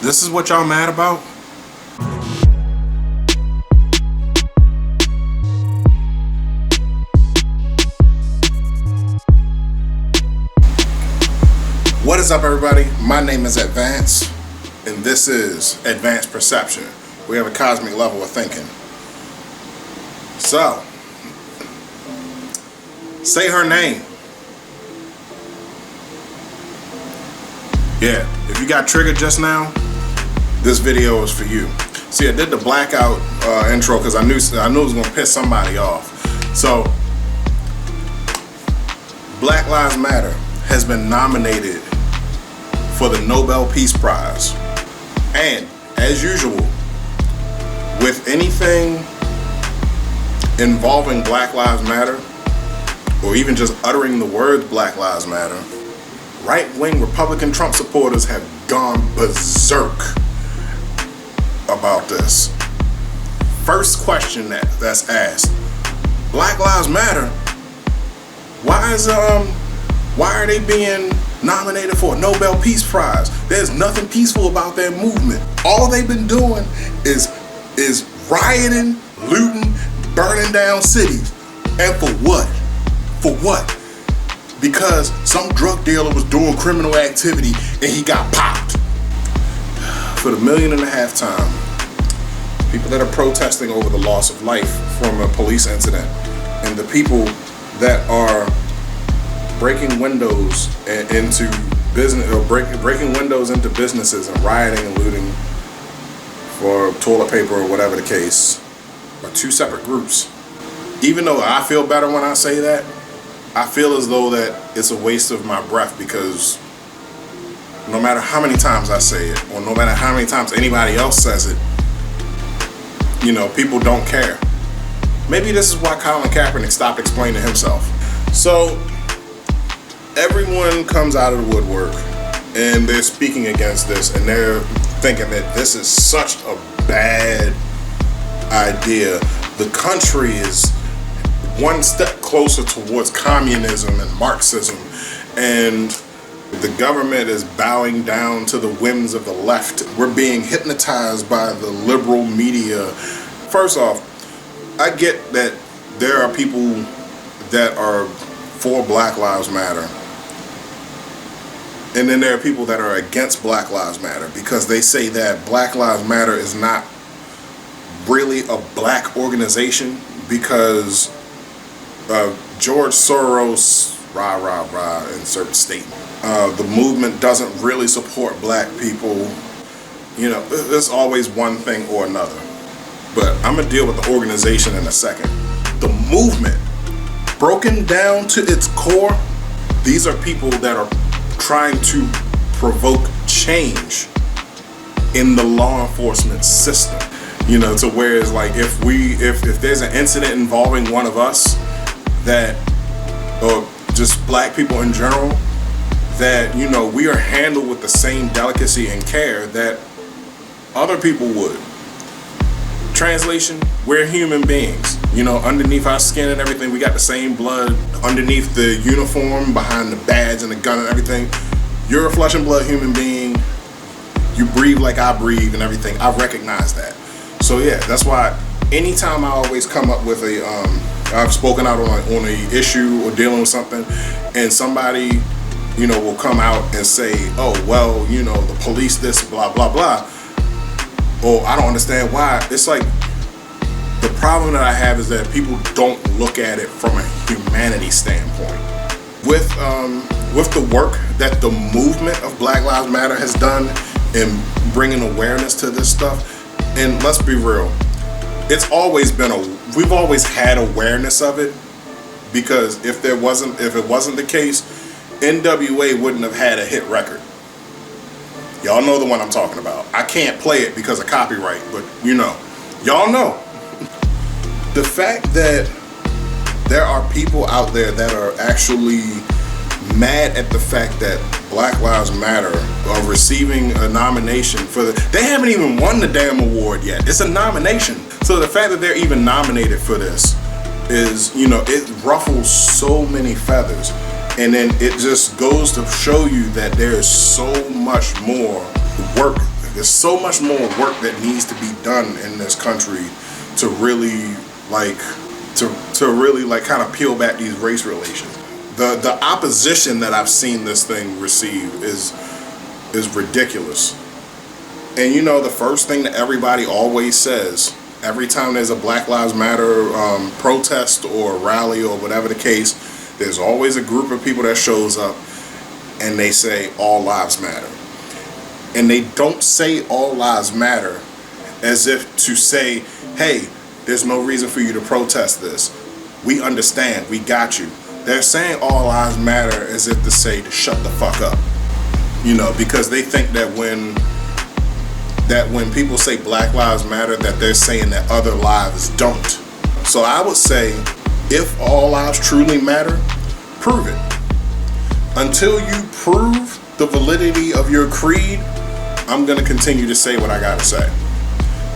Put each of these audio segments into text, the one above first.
This is what y'all mad about? What is up, everybody? My name is Advance, and this is Advanced Perception. We have a cosmic level of thinking. So, say her name. Yeah, if you got triggered just now, this video is for you. See, I did the blackout intro because I knew it was gonna piss somebody off. So, Black Lives Matter has been nominated for the Nobel Peace Prize. And as usual, with anything involving Black Lives Matter, or even just uttering the words Black Lives Matter, right-wing Republican Trump supporters have gone berserk about this. First question that's asked: Black Lives Matter? Why are they being nominated for a Nobel Peace Prize? There's nothing peaceful about their movement. All they've been doing is rioting, looting, burning down cities. And for what? For what? Because some drug dealer was doing criminal activity and he got popped. For the 1.5 million time, people that are protesting over the loss of life from a police incident, and the people that are breaking windows into business, or breaking windows into businesses and rioting and looting for toilet paper or whatever the case, are two separate groups. Even though I feel better when I say that, I feel as though that it's a waste of my breath, because no matter how many times I say it, or no matter how many times anybody else says it, people don't care. Maybe this is why Colin Kaepernick stopped explaining himself. So everyone comes out of the woodwork and they're speaking against this, and they're thinking that this is such a bad idea. The country is one step closer towards communism and Marxism, and the government is bowing down to the whims of the left. We're being hypnotized by the liberal media. First off, I get that there are people that are for Black Lives Matter, and then there are people that are against Black Lives Matter because they say that Black Lives Matter is not really a black organization, because George Soros, insert statement. The movement doesn't really support black people. There's always one thing or another. But I'm going to deal with the organization in a second. The movement, broken down to its core, these are people that are trying to provoke change in the law enforcement system. To where it's like, if there's an incident involving one of us, that, or just black people in general, that, we are handled with the same delicacy and care that other people would. Translation: we're human beings. Underneath our skin and everything, we got the same blood. Underneath the uniform, behind the badge and the gun and everything, you're a flesh and blood human being. You breathe like I breathe and everything. I recognize that. So yeah, that's why anytime I always come up with I've spoken out on a issue or dealing with something, and somebody, will come out and say, oh, well, the police this, blah, blah, blah. Or I don't understand why. It's like, the problem that I have is that people don't look at it from a humanity standpoint. With the work that the movement of Black Lives Matter has done in bringing awareness to this stuff, and let's be real, we've always had awareness of it, because if it wasn't the case, NWA wouldn't have had a hit record. Y'all know the one I'm talking about. I can't play it because of copyright, but y'all know. The fact that there are people out there that are actually mad at the fact that Black Lives Matter are receiving a nomination they haven't even won the damn award yet. It's a nomination. So the fact that they're even nominated for this is, it ruffles so many feathers. And then it just goes to show you that there is so much more work There's so much more work that needs to be done in this country to really like kind of peel back these race relations. The opposition that I've seen this thing receive is ridiculous. And you know, the first thing that everybody always says every time there's a Black Lives Matter protest or rally or whatever the case, there's always a group of people that shows up and they say all lives matter. And they don't say all lives matter as if to say, hey, there's no reason for you to protest this. We understand, we got you. They're saying all lives matter as if to say to shut the fuck up. You know, because they think that when people say Black Lives Matter, that they're saying that other lives don't. So I would say, if all lives truly matter, prove it. Until you prove the validity of your creed, I'm going to continue to say what I got to say.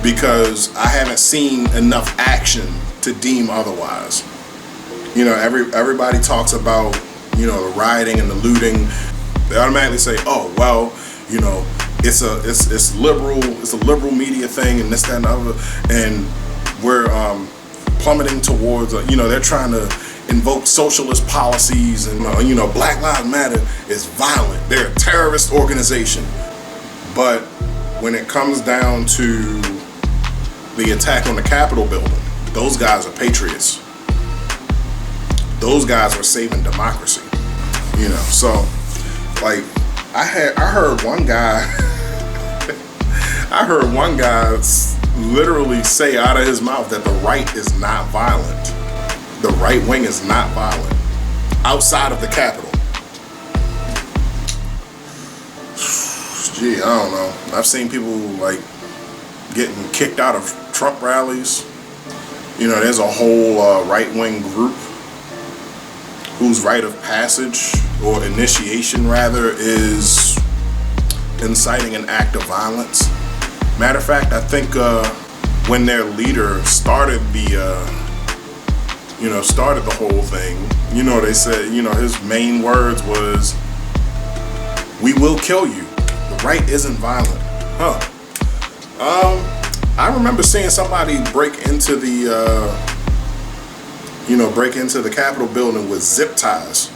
Because I haven't seen enough action to deem otherwise. You know, everybody talks about, you know, the rioting and the looting. They automatically say, oh, well, you know, it's a liberal media thing and this, that, and the other. And we're plummeting towards, you know, they're trying to invoke socialist policies and, you know, Black Lives Matter is violent. They're a terrorist organization. But when it comes down to the attack on the Capitol building, those guys are patriots. Those guys were saving democracy. You know, so like I heard one guy literally say out of his mouth that the right is not violent. The right wing is not violent outside of the Capitol. Gee, I don't know. I've seen people like getting kicked out of Trump rallies. You know, there's a whole right-wing group whose rite of passage, or initiation rather, is inciting an act of violence. Matter of fact, I think when their leader started the whole thing, you know, they said, you know, his main words was, "We will kill you. The right isn't violent." I remember seeing somebody break into the Capitol building with zip ties.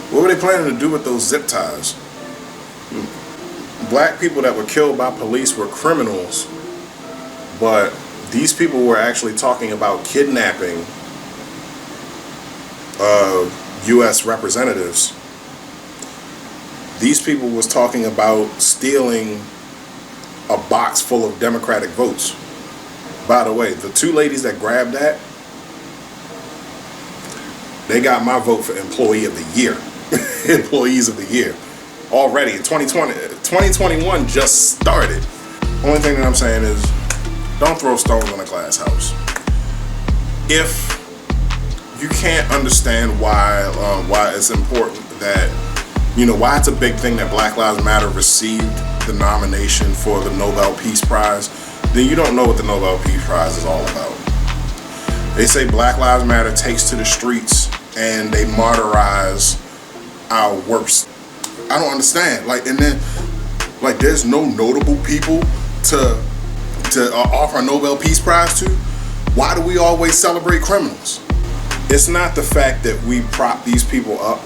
What were they planning to do with those zip ties? Black people that were killed by police were criminals, but these people were actually talking about kidnapping U.S. representatives. These people was talking about stealing a box full of Democratic votes. By the way, the two ladies that grabbed that, they got my vote for Employee of the Year. Employees of the Year. Already in 2021 just started. Only thing that I'm saying is, don't throw stones on a glass house. If you can't understand why it's important that, you know, why it's a big thing that Black Lives Matter received the nomination for the Nobel Peace Prize, then you don't know what the Nobel Peace Prize is all about. They say Black Lives Matter takes to the streets and they martyrize our worst. I don't understand. Like, and then, like, there's no notable people to offer a Nobel Peace Prize to. Why do we always celebrate criminals? It's not the fact that we prop these people up.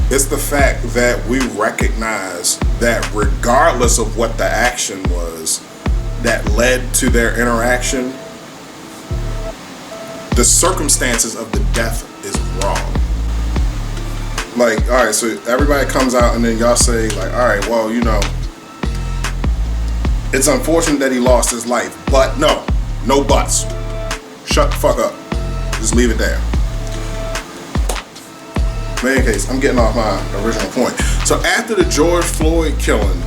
It's the fact that we recognize that regardless of what the action was that led to their interaction, the circumstances of the death is wrong. Like, all right, so everybody comes out and then y'all say, like, all right, well, you know, it's unfortunate that he lost his life, but no buts. Shut the fuck up. Just leave it there. In any case, I'm getting off my original point. So after the George Floyd killing,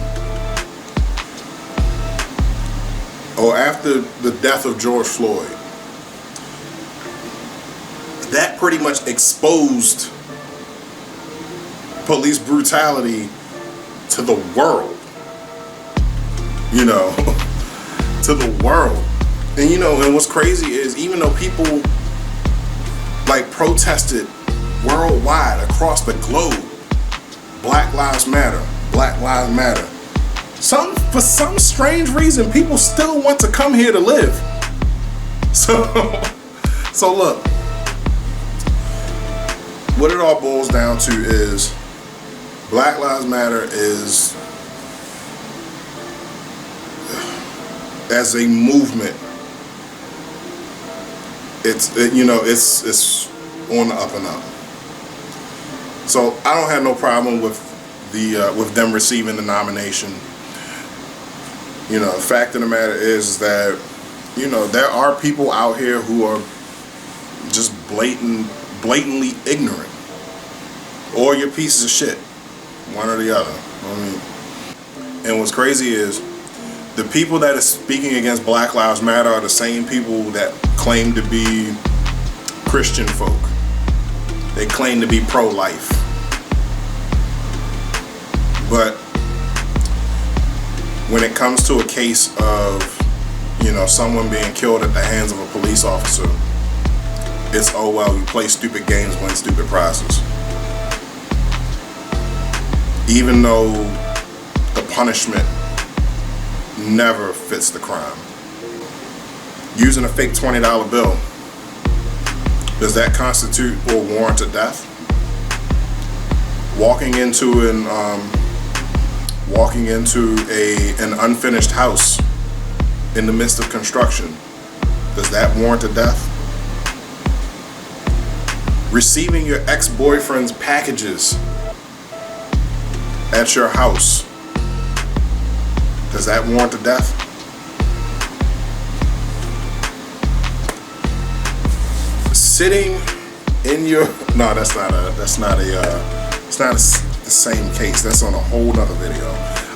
or after the death of George Floyd, that pretty much exposed police brutality to the world. You know, to the world. And you know, and what's crazy is, even though people like protested worldwide across the globe, Black Lives Matter, Black Lives Matter, For some strange reason, people still want to come here to live. So look, what it all boils down to is Black Lives Matter is, as a movement, it's on the up and up. So I don't have no problem with with them receiving the nomination. The fact of the matter is that there are people out here who are just blatantly ignorant, or you're pieces of shit, one or the other. And what's crazy is the people that are speaking against Black Lives Matter are the same people that claim to be Christian folk. They claim to be pro-life. But when it comes to a case of, someone being killed at the hands of a police officer, it's, oh well, you play stupid games, win stupid prizes. Even though the punishment never fits the crime. Using a fake $20 bill, does that constitute or warrant a death? Walking into an unfinished house in the midst of construction, does that warrant a death? Receiving your ex-boyfriend's packages at your house, does that warrant a death? Sitting in your it's not the same case. That's on a whole nother video.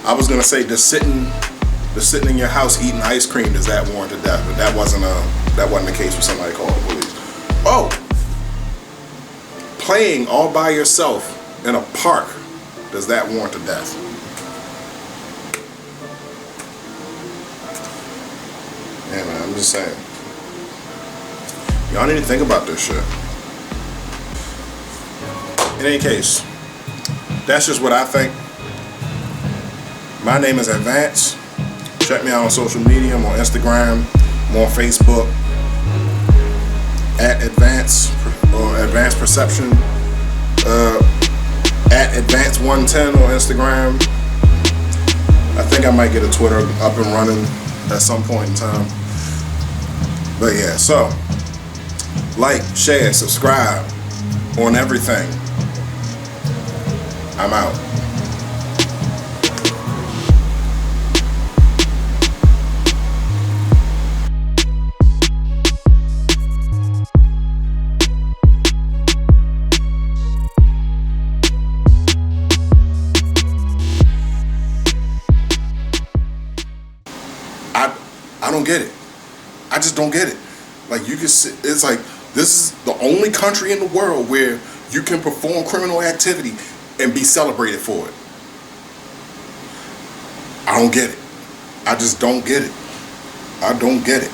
I was gonna say, just sitting in your house eating ice cream, does that warrant a death? But that wasn't the case when somebody called the police. Oh, playing all by yourself in a park, does that warrant a death? Yeah, man, I'm just saying. Y'all need to think about this shit. In any case, that's just what I think. My name is Advance. Check me out on social media. I'm on Instagram. I'm on Facebook. At Advance or Advanced Perception. At Advance110 on Instagram. I think I might get a Twitter up and running at some point in time. But yeah, so like, share, subscribe on everything. I'm out. I don't get it. I just don't get it. Like, you can sit, it's like, this is the only country in the world where you can perform criminal activity and be celebrated for it. I don't get it. I just don't get it. I don't get it.